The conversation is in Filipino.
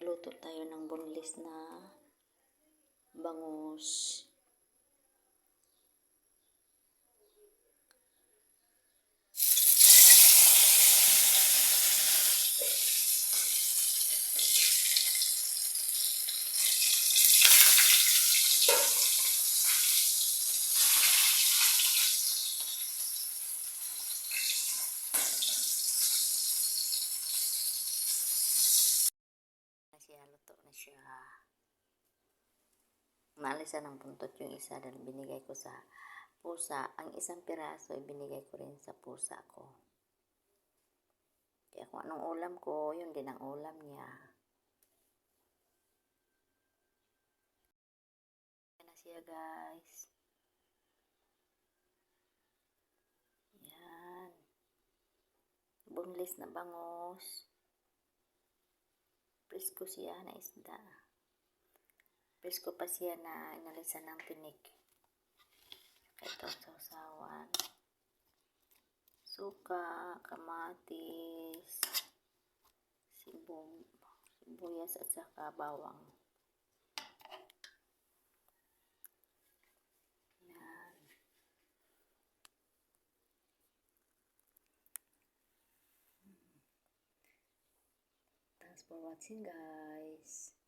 Magluto tayo ng boneless na bangus. Luto na siya. Naalisan ng buntot yung isa dahil binigay ko sa pusa. Ang isang piraso ibinigay ko rin sa pusa ko. Kaya kung anong ulam ko, yun din ang ulam niya. Yan na siya, guys. Yan. Boneless na bangus. Presko siya na isda. Presko pa siya na inalisan ng tinik. Ito, sausawan. Suka, kamatis, sibuyas at saka bawang. Yan. Thanks for watching, guys.